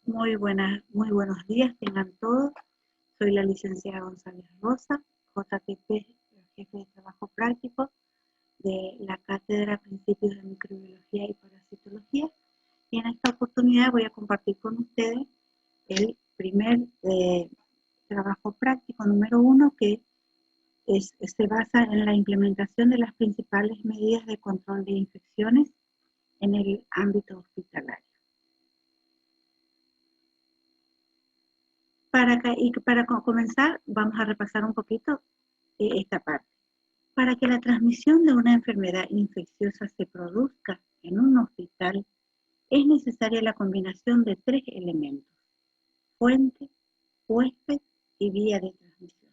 Muy buenos días, tengan todos. Soy la licenciada González Rosa, JTP, jefe de trabajo práctico de la Cátedra Principios de Microbiología y Parasitología. Y en esta oportunidad voy a compartir con ustedes el primer trabajo práctico número 1, que se basa en la implementación de las principales medidas de control de infecciones en el ámbito hospitalario. Para comenzar, vamos a repasar un poquito esta parte. Para que la transmisión de una enfermedad infecciosa se produzca en un hospital, es necesaria la combinación de 3 elementos: fuente, huésped y vía de transmisión.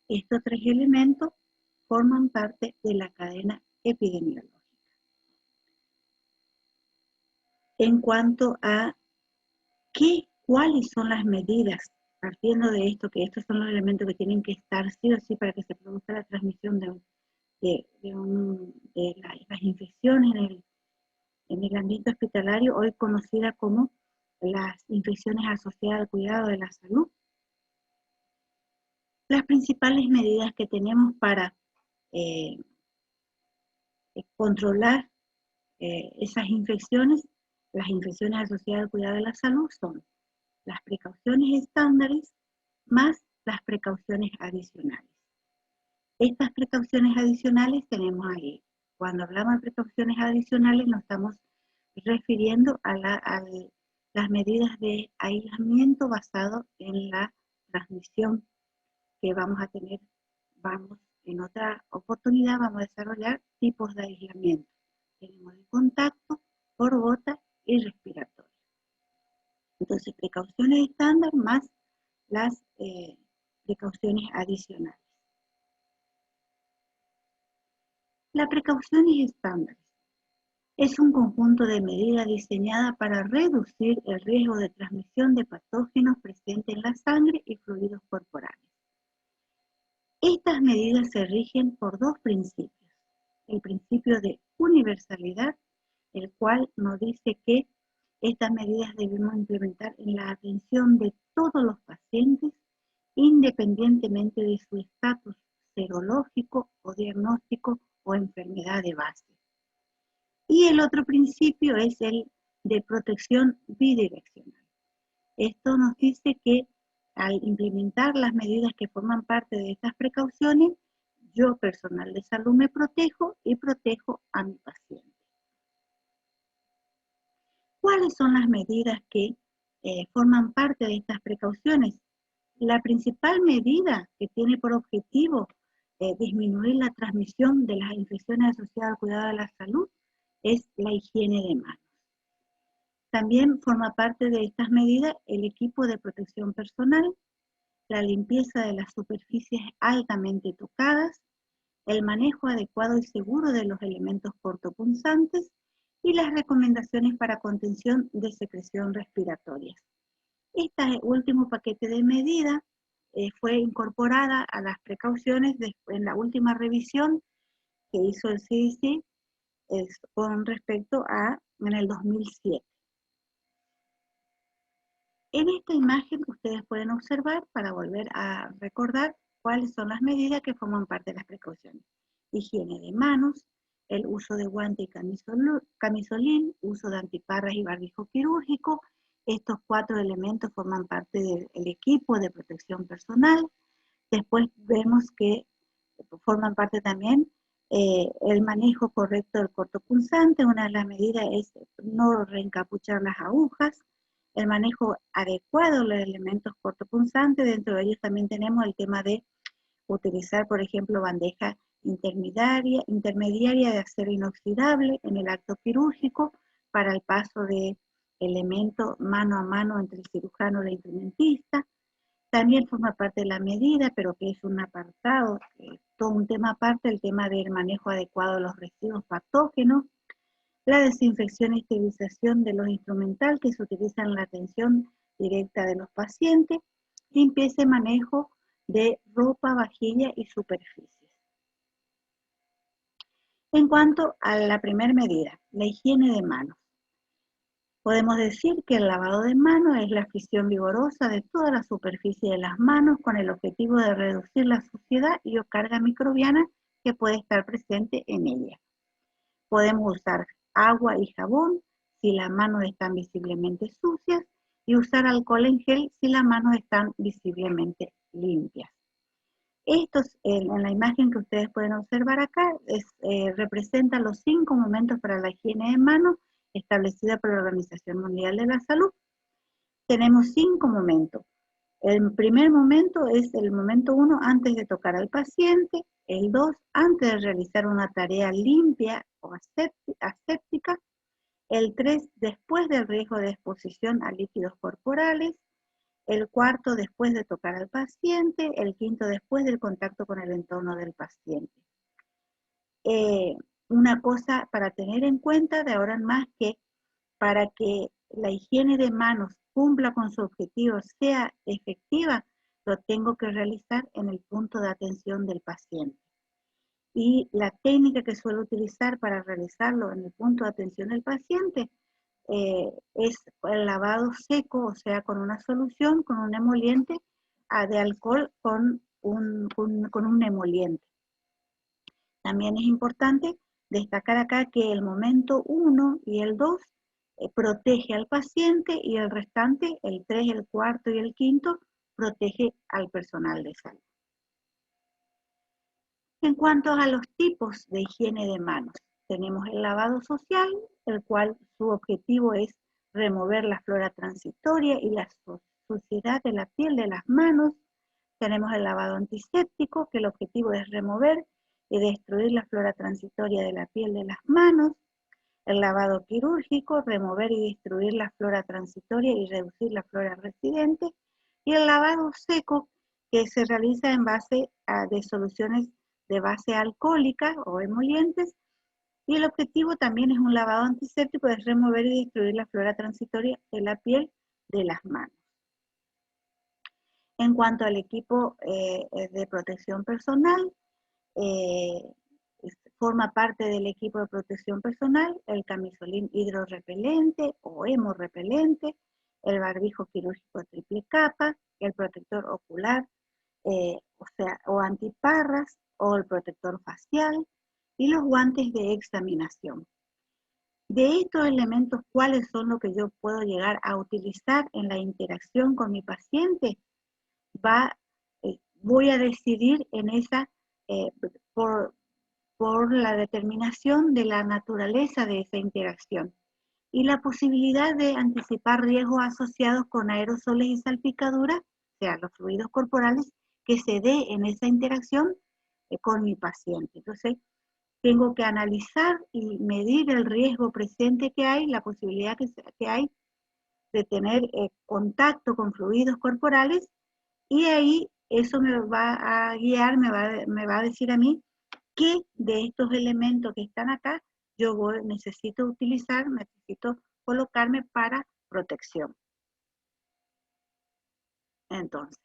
Estos 3 elementos forman parte de la cadena epidemiológica. En cuanto a cuáles son las medidas, partiendo de esto, que estos son los elementos que tienen que estar sí o sí para que se produzca la transmisión de las infecciones en el ambiente hospitalario, hoy conocida como las infecciones asociadas al cuidado de la salud. Las principales medidas que tenemos para controlar esas infecciones, las infecciones asociadas al cuidado de la salud, son las precauciones estándares más las precauciones adicionales. Estas precauciones adicionales tenemos ahí. Cuando hablamos de precauciones adicionales nos estamos refiriendo a las medidas de aislamiento basado en la transmisión que vamos a tener. En otra oportunidad vamos a desarrollar tipos de aislamiento. Tenemos el contacto, por gota y respiratorio. Entonces, precauciones estándar más las precauciones adicionales. Las precauciones estándares es un conjunto de medidas diseñadas para reducir el riesgo de transmisión de patógenos presentes en la sangre y fluidos corporales. Estas medidas se rigen por 2 principios. El principio de universalidad, el cual nos dice que estas medidas debemos implementar en la atención de todos los pacientes, independientemente de su estatus serológico o diagnóstico o enfermedad de base. Y el otro principio es el de protección bidireccional. Esto nos dice que al implementar las medidas que forman parte de estas precauciones, yo, personal de salud, me protejo y protejo a mi paciente. ¿Cuáles son las medidas que forman parte de estas precauciones? La principal medida que tiene por objetivo disminuir la transmisión de las infecciones asociadas al cuidado de la salud es la higiene de manos. También forma parte de estas medidas el equipo de protección personal, la limpieza de las superficies altamente tocadas, el manejo adecuado y seguro de los elementos cortopunzantes y las recomendaciones para contención de secreción respiratoria. Este último paquete de medidas fue incorporada a las precauciones en la última revisión que hizo el CDC con respecto a en el 2007. En esta imagen ustedes pueden observar, para volver a recordar, cuáles son las medidas que forman parte de las precauciones. Higiene de manos, el uso de guante y camisolín, uso de antiparras y barbijo quirúrgico. Estos 4 elementos forman parte del equipo de protección personal. Después vemos que forman parte también el manejo correcto del cortopunzante. Una de las medidas es no reencapuchar las agujas, el manejo adecuado de los elementos cortopunzantes. Dentro de ellos también tenemos el tema de utilizar, por ejemplo, bandeja intermediaria de acero inoxidable en el acto quirúrgico para el paso de elementos mano a mano entre el cirujano y el instrumentista. También forma parte de la medida, pero que es un apartado, todo un tema aparte, el tema del manejo adecuado de los residuos patógenos, la desinfección y esterilización de los instrumentales que se utilizan en la atención directa de los pacientes, limpieza y manejo de ropa, vajilla y superficies. En cuanto a la primera medida, la higiene de manos. Podemos decir que el lavado de manos es la fricción vigorosa de toda la superficie de las manos con el objetivo de reducir la suciedad y o carga microbiana que puede estar presente en ella. Podemos usar agua y jabón si las manos están visiblemente sucias y usar alcohol en gel si las manos están visiblemente limpias. Estos, en la imagen que ustedes pueden observar acá, representa los 5 momentos para la higiene de manos establecida por la Organización Mundial de la Salud. Tenemos 5 momentos. El primer momento es el momento 1 antes de tocar al paciente, el 2 antes de realizar una tarea limpia o aséptica, el 3 después del riesgo de exposición a líquidos corporales, el 4 después de tocar al paciente, el 5 después del contacto con el entorno del paciente. Una cosa para tener en cuenta de ahora en más, que para que la higiene de manos cumpla con su objetivo, sea efectiva, lo tengo que realizar en el punto de atención del paciente. Y la técnica que suelo utilizar para realizarlo en el punto de atención del paciente es el lavado seco, o sea, con una solución, con un emoliente de alcohol con un emoliente. También es importante destacar acá que el momento 1 y el 2 protege al paciente y el restante, el 3, el 4 y el 5, protege al personal de salud. En cuanto a los tipos de higiene de manos, tenemos el lavado social, el cual su objetivo es remover la flora transitoria y la suciedad de la piel de las manos. Tenemos el lavado antiséptico, que el objetivo es remover y destruir la flora transitoria de la piel de las manos. El lavado quirúrgico, remover y destruir la flora transitoria y reducir la flora residente. Y el lavado seco, que se realiza en base de soluciones de base alcohólica o emolientes, y el objetivo también es un lavado antiséptico, es remover y destruir la flora transitoria de la piel de las manos. En cuanto al equipo de protección personal, forma parte del equipo de protección personal el camisolín hidrorrepelente o hemorrepelente, el barbijo quirúrgico triple capa, el protector ocular, o antiparras, o el protector facial, y los guantes de examinación. De estos elementos, ¿cuáles son los que yo puedo llegar a utilizar en la interacción con mi paciente? Voy a decidir en esa, por la determinación de la naturaleza de esa interacción y la posibilidad de anticipar riesgos asociados con aerosoles y salpicaduras, o sea, los fluidos corporales, que se dé en esa interacción con mi paciente. Entonces, tengo que analizar y medir el riesgo presente que hay, la posibilidad que hay de tener contacto con fluidos corporales, y ahí eso me va a guiar, me va a decir a mí qué de estos elementos que están acá yo necesito utilizar, necesito colocarme para protección. Entonces,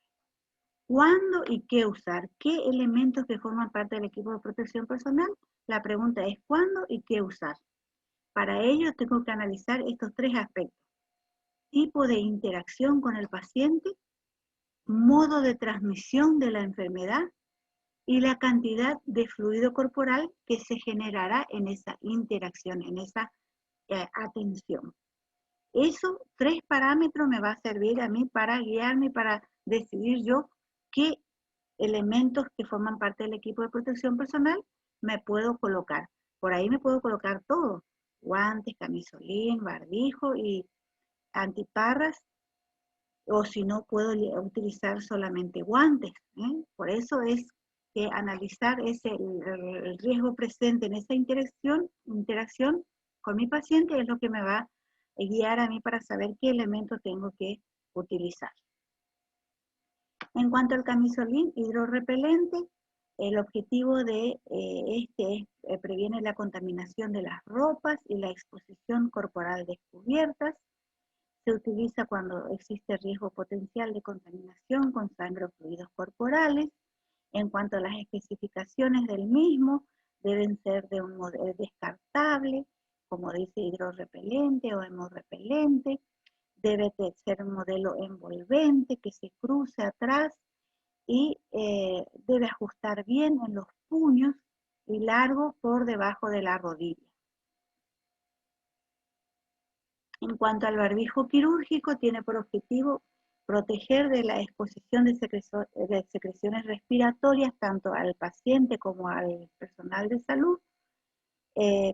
¿cuándo y qué usar? ¿Qué elementos que forman parte del equipo de protección personal? La pregunta es ¿cuándo y qué usar? Para ello tengo que analizar estos 3 aspectos: tipo de interacción con el paciente, modo de transmisión de la enfermedad y la cantidad de fluido corporal que se generará en esa interacción, en esa atención. Esos 3 parámetros me va a servir a mí para guiarme, para decidir yo qué elementos que forman parte del equipo de protección personal me puedo colocar. Por ahí me puedo colocar todo: guantes, camisolín, barbijo y antiparras, o si no puedo utilizar solamente guantes. Por eso es que analizar el riesgo presente en esa interacción con mi paciente es lo que me va a guiar a mí para saber qué elementos tengo que utilizar. En cuanto al camisolín hidrorrepelente, el objetivo de este es previene la contaminación de las ropas y la exposición corporal descubiertas. Se utiliza cuando existe riesgo potencial de contaminación con sangre o fluidos corporales. En cuanto a las especificaciones del mismo, deben ser de un modelo descartable, como dice, hidrorrepelente o hemorrepelente. Debe de ser un modelo envolvente que se cruce atrás y debe ajustar bien en los puños y largo por debajo de la rodilla. En cuanto al barbijo quirúrgico, tiene por objetivo proteger de la exposición de secreciones respiratorias tanto al paciente como al personal de salud,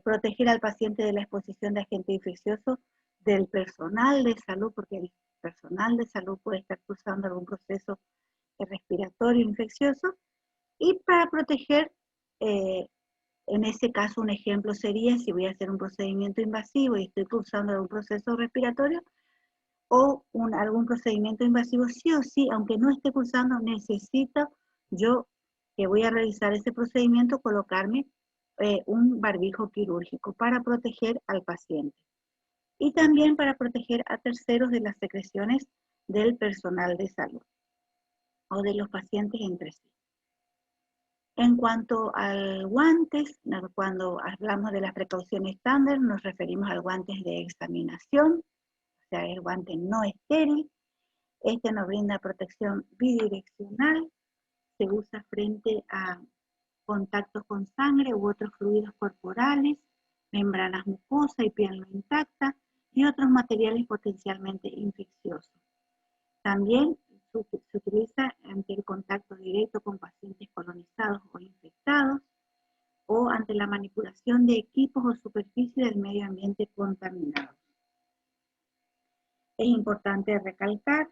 proteger al paciente de la exposición de agentes infecciosos del personal de salud, porque el personal de salud puede estar cursando algún proceso respiratorio infeccioso, y para proteger, en ese caso un ejemplo sería si voy a hacer un procedimiento invasivo y estoy cursando algún proceso respiratorio o algún procedimiento invasivo, sí o sí, aunque no esté cursando, necesito yo que voy a realizar ese procedimiento colocarme un barbijo quirúrgico para proteger al paciente y también para proteger a terceros de las secreciones del personal de salud o de los pacientes entre sí. En cuanto al guantes, cuando hablamos de las precauciones estándar, nos referimos al guantes de examinación, o sea, el guante no estéril. Este nos brinda protección bidireccional, se usa frente a contactos con sangre u otros fluidos corporales, membranas mucosas y piel no intacta, y otros materiales potencialmente infecciosos. También se utiliza ante el contacto directo con pacientes colonizados o infectados, o ante la manipulación de equipos o superficies del medio ambiente contaminados. Es importante recalcar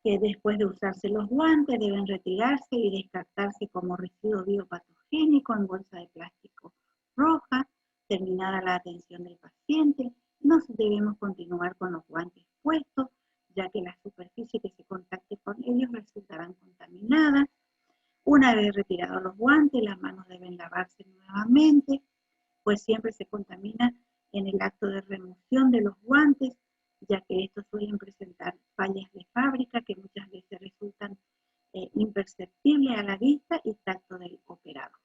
que después de usarse los guantes deben retirarse y descartarse como residuo biopatogénico en bolsa de plástico roja, terminada la atención del paciente. No debemos continuar con los guantes puestos, ya que la superficie que se contacte con ellos resultarán contaminadas. Una vez retirados los guantes, las manos deben lavarse nuevamente, pues siempre se contamina en el acto de remoción de los guantes, ya que estos suelen presentar fallas de fábrica que muchas veces resultan imperceptibles a la vista y tacto del operador.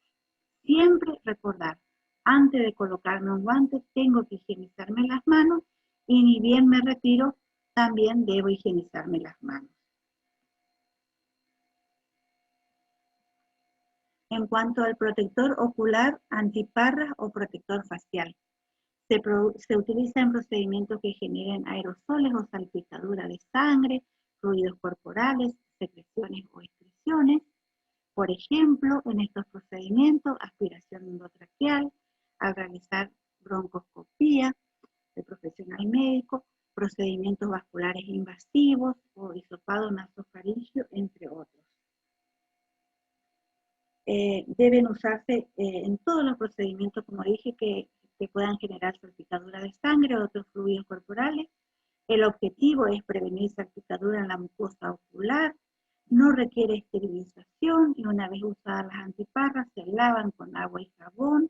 Siempre recordar, antes de colocarme un guante, tengo que higienizarme las manos y ni bien me retiro, también debo higienizarme las manos. En cuanto al protector ocular, antiparras o protector facial, se utiliza en procedimientos que generen aerosoles o salpicadura de sangre, fluidos corporales, secreciones o excreciones. Por ejemplo, en estos procedimientos, aspiración endotraqueal, al realizar broncoscopía de profesional médico, procedimientos vasculares invasivos o hisopado nasofaringeo, entre otros. Deben usarse en todos los procedimientos, como dije, que puedan generar salpicadura de sangre o otros fluidos corporales. El objetivo es prevenir salpicadura en la mucosa ocular, no requiere esterilización y una vez usadas las antiparras se lavan con agua y jabón,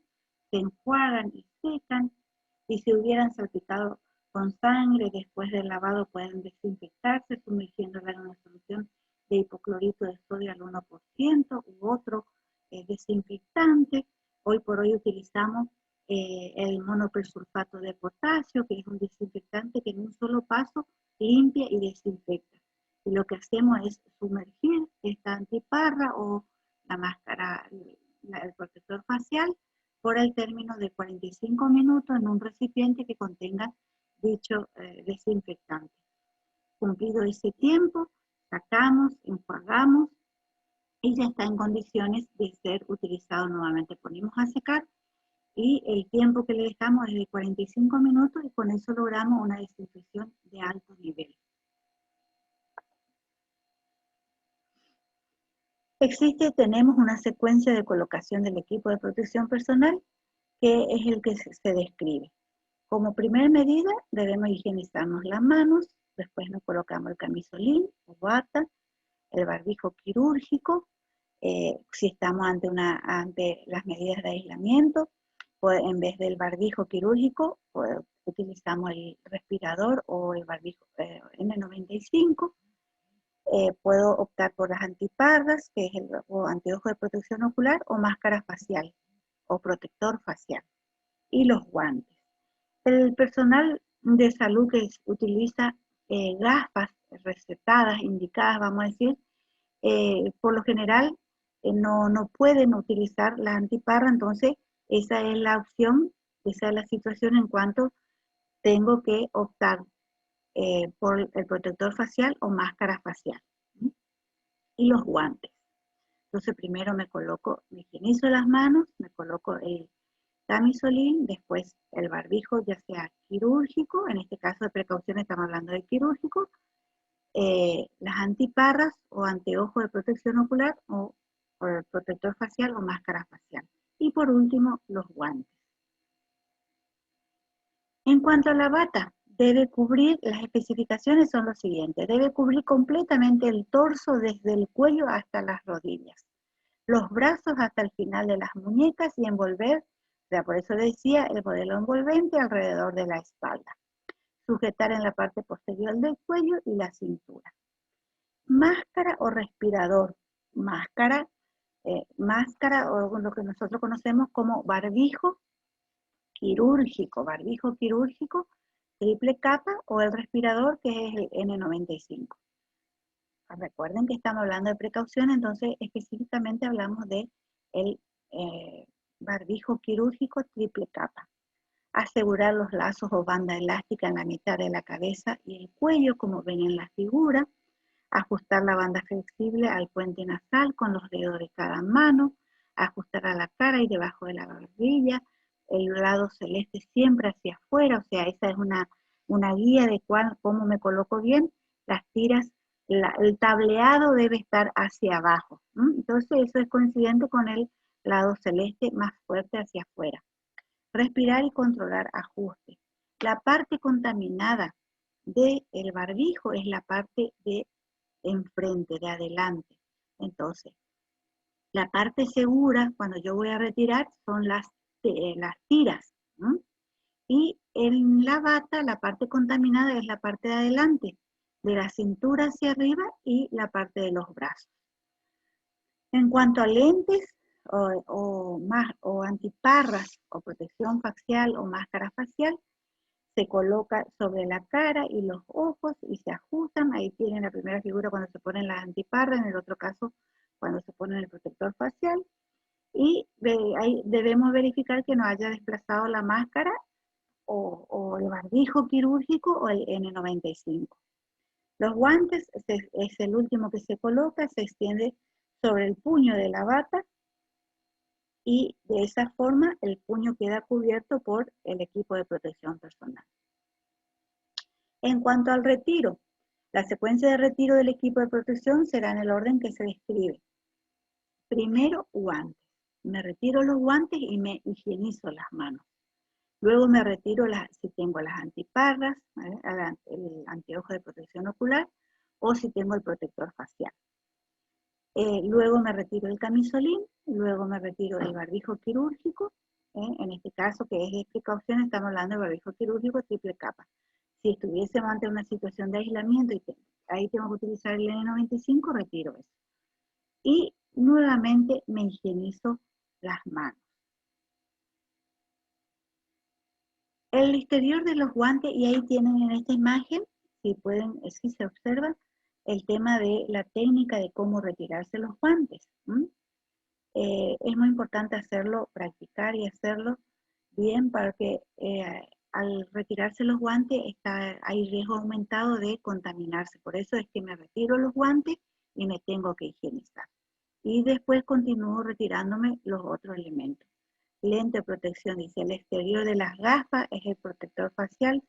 se enjuagan y secan, y si hubieran salpicado con sangre después del lavado pueden desinfectarse sumergiéndola en una solución de hipoclorito de sodio al 1% u otro desinfectante. Hoy por hoy utilizamos el monopersulfato de potasio, que es un desinfectante que en un solo paso limpia y desinfecta. Y lo que hacemos es sumergir esta antiparra o la máscara, el protector facial, por el término de 45 minutos en un recipiente que contenga dicho desinfectante. Cumplido ese tiempo, sacamos, enjuagamos y ya está en condiciones de ser utilizado nuevamente. Ponemos a secar y el tiempo que le dejamos es de 45 minutos y con eso logramos una desinfección de alto nivel. Tenemos una secuencia de colocación del equipo de protección personal que es el que se describe. Como primera medida debemos higienizarnos las manos, después nos colocamos el camisolín o bata, el barbijo quirúrgico, si estamos ante las medidas de aislamiento, pues en vez del barbijo quirúrgico, pues, utilizamos el respirador o el barbijo N95. Puedo optar por las antiparras, que es o anteojo de protección ocular, o máscara facial, o protector facial. Y los guantes. El personal de salud que utiliza gafas recetadas, indicadas, vamos a decir, por lo general no pueden utilizar la antiparra, entonces esa es la opción, esa es la situación en cuanto tengo que optar por el protector facial o máscara facial. ¿Sí? Y los guantes. Entonces primero me higienizo las manos, me coloco el Camisolín, después el barbijo, ya sea quirúrgico, en este caso de precaución estamos hablando de quirúrgico, las antiparras o anteojos de protección ocular o el protector facial o máscara facial. Y por último, los guantes. En cuanto a la bata, debe cubrir, las especificaciones son los siguientes, debe cubrir completamente el torso desde el cuello hasta las rodillas, los brazos hasta el final de las muñecas y envolver, o sea, por eso decía, el modelo envolvente alrededor de la espalda. Sujetar en la parte posterior del cuello y la cintura. Máscara o respirador. Máscara o lo que nosotros conocemos como barbijo quirúrgico, triple capa o el respirador que es el N95. Recuerden que estamos hablando de precaución, entonces específicamente hablamos de el barbijo quirúrgico triple capa. Asegurar los lazos o banda elástica en la mitad de la cabeza y el cuello, como ven en la figura. Ajustar la banda flexible al puente nasal con los dedos de cada mano. Ajustar a la cara y debajo de la barbilla. El lado celeste siempre hacia afuera, o sea, esa es una guía de cómo me coloco bien. Las tiras, el tableado debe estar hacia abajo. Entonces eso es coincidente con el lado celeste más fuerte hacia afuera. Respirar y controlar ajustes. La parte contaminada del barbijo es la parte de enfrente, de adelante. Entonces, la parte segura, cuando yo voy a retirar, son las tiras. ¿No? Y en la bata, la parte contaminada es la parte de adelante, de la cintura hacia arriba y la parte de los brazos. En cuanto a lentes o antiparras o protección facial o máscara facial, se coloca sobre la cara y los ojos y se ajustan. Ahí tienen la primera figura cuando se ponen las antiparras, en el otro caso cuando se pone el protector facial. Y ahí debemos verificar que no haya desplazado la máscara o el barbijo quirúrgico o el N95. Los guantes es el último que se coloca, se extiende sobre el puño de la bata y de esa forma el puño queda cubierto por el equipo de protección personal. En cuanto al retiro, la secuencia de retiro del equipo de protección será en el orden que se describe. Primero, guantes. Me retiro los guantes y me higienizo las manos. Luego me retiro si tengo las antiparras, el anteojo de protección ocular o si tengo el protector facial. Luego me retiro el camisolín, luego me retiro el barbijo quirúrgico, en este caso que es de precaución, estamos hablando de barbijo quirúrgico triple capa. Si estuviésemos ante una situación de aislamiento y ahí tengo que utilizar el N95, retiro eso. Y nuevamente me higienizo las manos. El exterior de los guantes, y ahí tienen en esta imagen, si se observa, el tema de la técnica de cómo retirarse los guantes. Es muy importante hacerlo, practicar y hacerlo bien, porque al retirarse los guantes hay riesgo aumentado de contaminarse. Por eso es que me retiro los guantes y me tengo que higienizar. Y después continúo retirándome los otros elementos. Lente de protección, dice, el exterior de las gafas es el protector facial.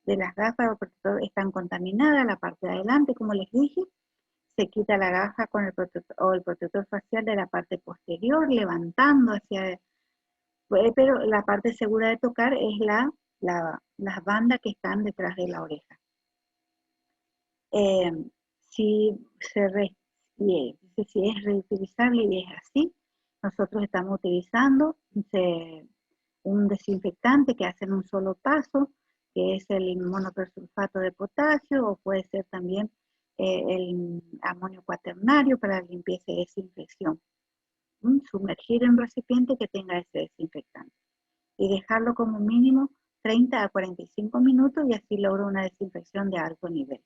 De las gafas o protector están contaminadas, la parte de adelante, como les dije, se quita la gafa con el protector facial de la parte posterior, levantando hacia, pero la parte segura de tocar es las bandas que están detrás de la oreja. Si es reutilizable y es así, nosotros estamos utilizando un desinfectante que hace en un solo paso, que es el monopersulfato de potasio, o puede ser también el amonio cuaternario para la limpieza y desinfección. Sumergir en un recipiente que tenga ese desinfectante y dejarlo como mínimo 30 a 45 minutos y así logro una desinfección de alto nivel.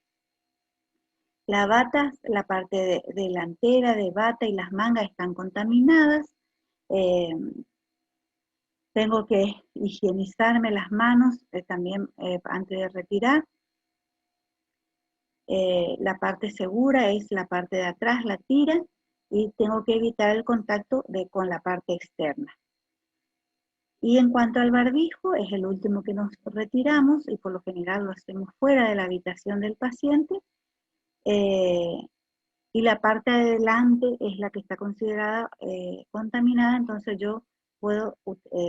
Las batas, la parte delantera de bata y las mangas están contaminadas. Tengo que higienizarme las manos también antes de retirar. La parte segura es la parte de atrás, la tira, y tengo que evitar el contacto con la parte externa. Y en cuanto al barbijo, es el último que nos retiramos y por lo general lo hacemos fuera de la habitación del paciente. Y la parte de adelante es la que está considerada contaminada, entonces yo puedo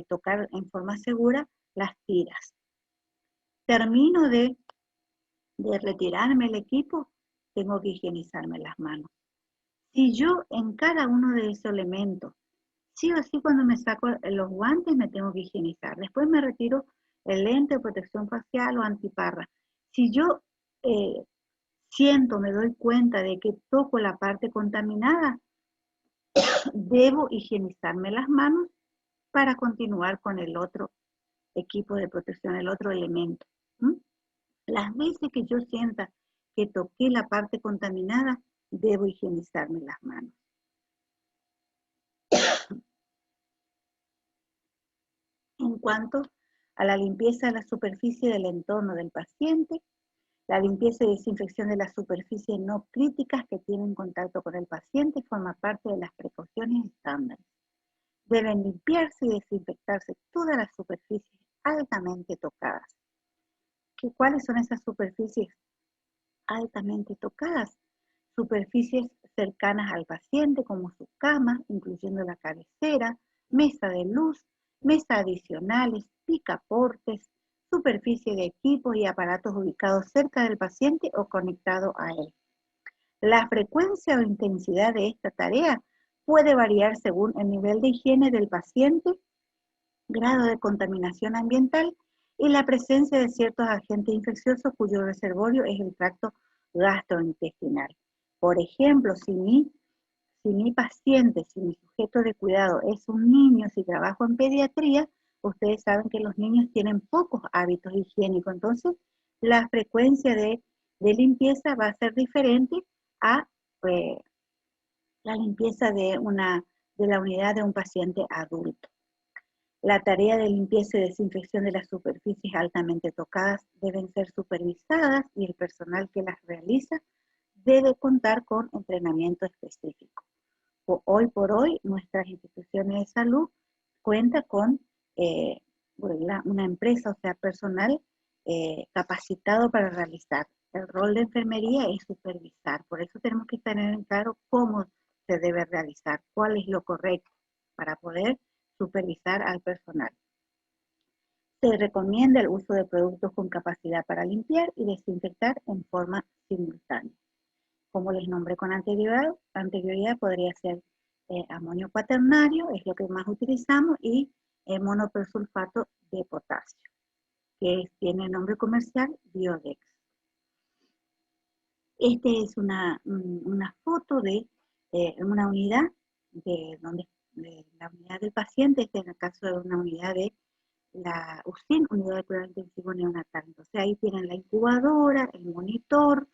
tocar en forma segura las tiras. Termino de retirarme el equipo, tengo que higienizarme las manos. Si yo en cada uno de esos elementos, sí o sí cuando me saco los guantes me tengo que higienizar, después me retiro el lente de protección facial o antiparra. Si yo siento, me doy cuenta de que toco la parte contaminada, debo higienizarme las manos para continuar con el otro equipo de protección, el otro elemento. Las veces que yo sienta que toqué la parte contaminada, debo higienizarme las manos. En cuanto a la limpieza de la superficie del entorno del paciente, la limpieza y desinfección de las superficies no críticas que tienen contacto con el paciente forma parte de las precauciones estándares. Deben limpiarse y desinfectarse todas las superficies altamente tocadas. ¿Cuáles son esas superficies altamente tocadas? Superficies cercanas al paciente como su cama, incluyendo la cabecera, mesa de luz, mesas adicionales, picaportes, superficie de equipos y aparatos ubicados cerca del paciente o conectados a él. La frecuencia o intensidad de esta tarea puede variar según el nivel de higiene del paciente, grado de contaminación ambiental y la presencia de ciertos agentes infecciosos cuyo reservorio es el tracto gastrointestinal. Por ejemplo, si mi paciente, si mi sujeto de cuidado es un niño, si trabajo en pediatría, ustedes saben que los niños tienen pocos hábitos higiénicos, entonces la frecuencia de limpieza va a ser diferente a la limpieza de la unidad de un paciente adulto. La tarea de limpieza y desinfección de las superficies altamente tocadas deben ser supervisadas y el personal que las realiza debe contar con entrenamiento específico. Hoy por hoy, nuestras instituciones de salud cuentan con una empresa, o sea, personal capacitado para realizar. El rol de enfermería es supervisar, por eso tenemos que tener en claro cómo se debe realizar, cuál es lo correcto para poder supervisar al personal. Se recomienda el uso de productos con capacidad para limpiar y desinfectar en forma simultánea. Como les nombré con anterioridad podría ser amonio cuaternario, es lo que más utilizamos, y monopersulfato de potasio, que tiene el nombre comercial Biodex. Esta es una foto de una unidad de la unidad del paciente, este es el caso de una unidad de la UCIN, unidad de cuidado intensivo neonatal. Entonces ahí tienen la incubadora, el monitor,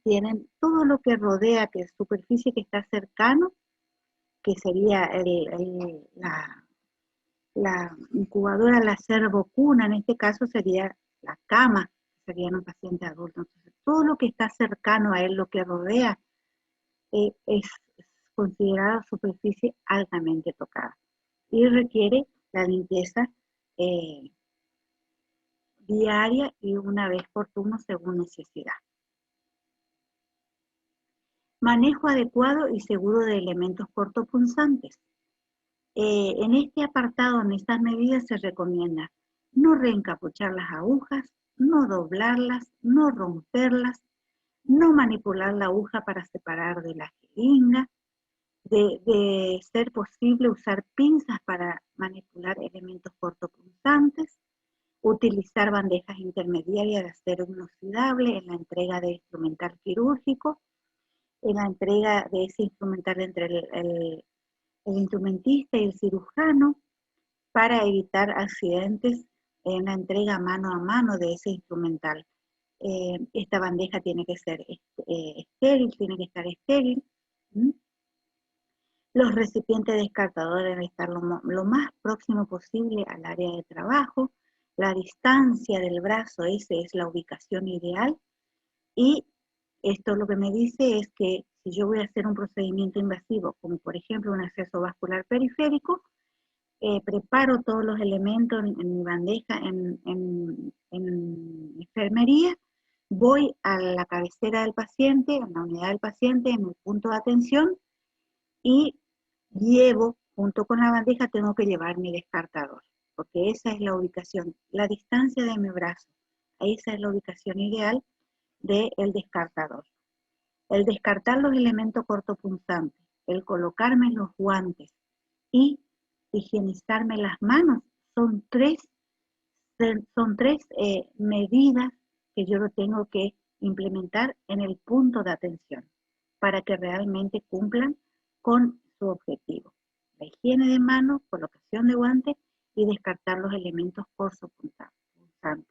tienen todo lo que rodea, que es superficie que está cercano, que sería la incubadora, la cervocuna, en este caso sería la cama, que sería un paciente adulto. Entonces todo lo que está cercano a él, lo que rodea, es considerada superficie altamente tocada y requiere la limpieza diaria y una vez por turno según necesidad. Manejo adecuado y seguro de elementos cortopunzantes. En este apartado, en estas medidas se recomienda no reencapuchar las agujas, no doblarlas, no romperlas, no manipular la aguja para separar de la jeringa, de ser posible usar pinzas para manipular elementos cortopunzantes, utilizar bandejas intermediarias de acero inoxidable en la entrega de instrumental quirúrgico, en la entrega de ese instrumental entre el instrumentista y el cirujano para evitar accidentes en la entrega mano a mano de ese instrumental. Esta bandeja tiene que ser estéril, tiene que estar estéril. ¿Mm? Los recipientes descartadores deben estar lo más próximo posible al área de trabajo. La distancia del brazo, esa es la ubicación ideal. Y esto lo que me dice es que si yo voy a hacer un procedimiento invasivo, como por ejemplo un acceso vascular periférico, preparo todos los elementos en mi bandeja en enfermería, voy a la cabecera del paciente, a la unidad del paciente, en el punto de atención, y llevo, junto con la bandeja, tengo que llevar mi descartador, porque esa es la ubicación, la distancia de mi brazo, esa es la ubicación ideal del descartador. El descartar los elementos cortopunzantes, el colocarme los guantes y higienizarme las manos son tres medidas que yo lo tengo que implementar en el punto de atención para que realmente cumplan con su objetivo. La higiene de manos, colocación de guantes y descartar los elementos cortopunzantes.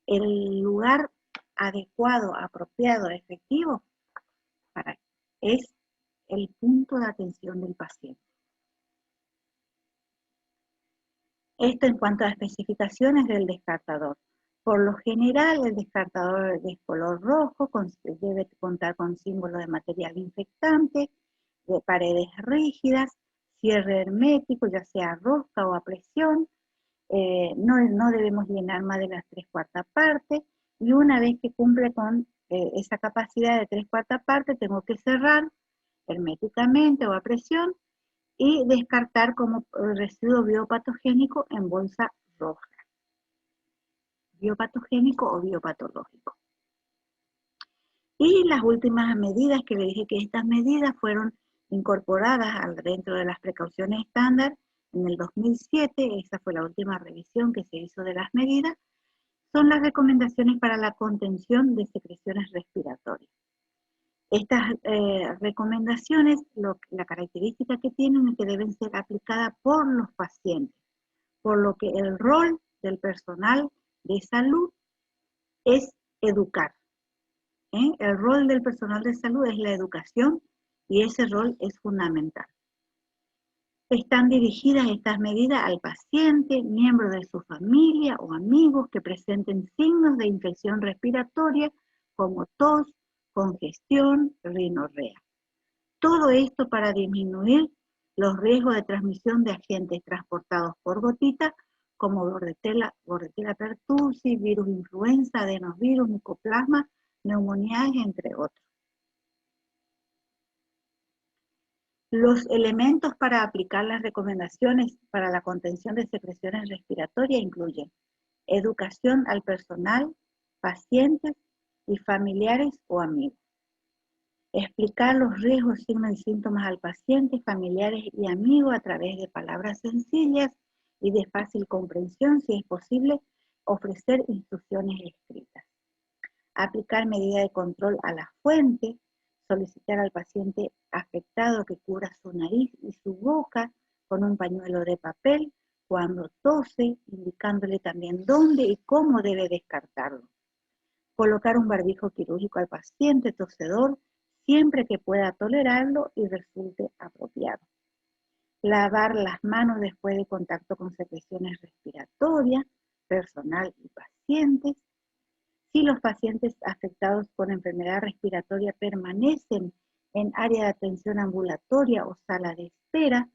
El lugar adecuado, apropiado, efectivo es el punto de atención del paciente. Esto en cuanto a especificaciones del descartador. Por lo general, el descartador de color rojo debe contar con símbolo de material infectante, de paredes rígidas, cierre hermético, ya sea a rosca o a presión. No debemos llenar más de las 3/4 partes, y una vez que cumple con esa capacidad de 3/4 partes, tengo que cerrar herméticamente o a presión y descartar como residuo biopatogénico en bolsa roja. Biopatogénico o biopatológico. Y las últimas medidas que le dije que estas medidas fueron incorporadas dentro de las precauciones estándar en el 2007, esa fue la última revisión que se hizo de las medidas, son las recomendaciones para la contención de secreciones respiratorias. Estas recomendaciones, la característica que tienen es que deben ser aplicadas por los pacientes, por lo que el rol del personal de salud es educar. El rol del personal de salud es la educación y ese rol es fundamental. Están dirigidas estas medidas al paciente, miembros de su familia o amigos que presenten signos de infección respiratoria como tos, congestión, rinorrea. Todo esto para disminuir los riesgos de transmisión de agentes transportados por gotitas como Bordetella pertussis, virus influenza, adenovirus, micoplasma, neumonías, entre otros. Los elementos para aplicar las recomendaciones para la contención de secreciones respiratorias incluyen educación al personal, pacientes y familiares o amigos. Explicar los riesgos, signos y síntomas al paciente, familiares y amigos a través de palabras sencillas y de fácil comprensión, si es posible, ofrecer instrucciones escritas. Aplicar medidas de control a la fuente, solicitar al paciente afectado que cubra su nariz y su boca con un pañuelo de papel cuando tose, indicándole también dónde y cómo debe descartarlo. Colocar un barbijo quirúrgico al paciente tosedor siempre que pueda tolerarlo y resulte apropiado. Lavar las manos después de contacto con secreciones respiratorias, personal y pacientes. Si los pacientes afectados por enfermedad respiratoria permanecen en área de atención ambulatoria o sala de espera,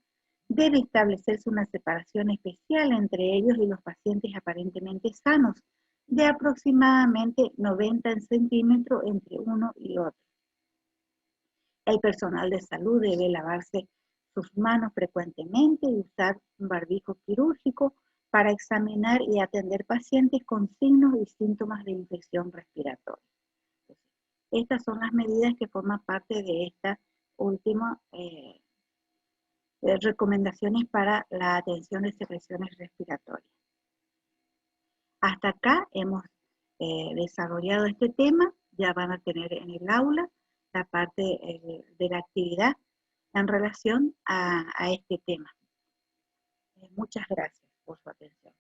debe establecerse una separación especial entre ellos y los pacientes aparentemente sanos, de aproximadamente 90 centímetros entre uno y otro. El personal de salud debe lavarse sus manos frecuentemente y usar un barbijo quirúrgico para examinar y atender pacientes con signos y síntomas de infección respiratoria. Estas son las medidas que forman parte de estas últimas recomendaciones para la atención de secreciones respiratorias. Hasta acá hemos desarrollado este tema. Ya van a tener en el aula la parte de la actividad en relación a este tema. Muchas gracias por su atención.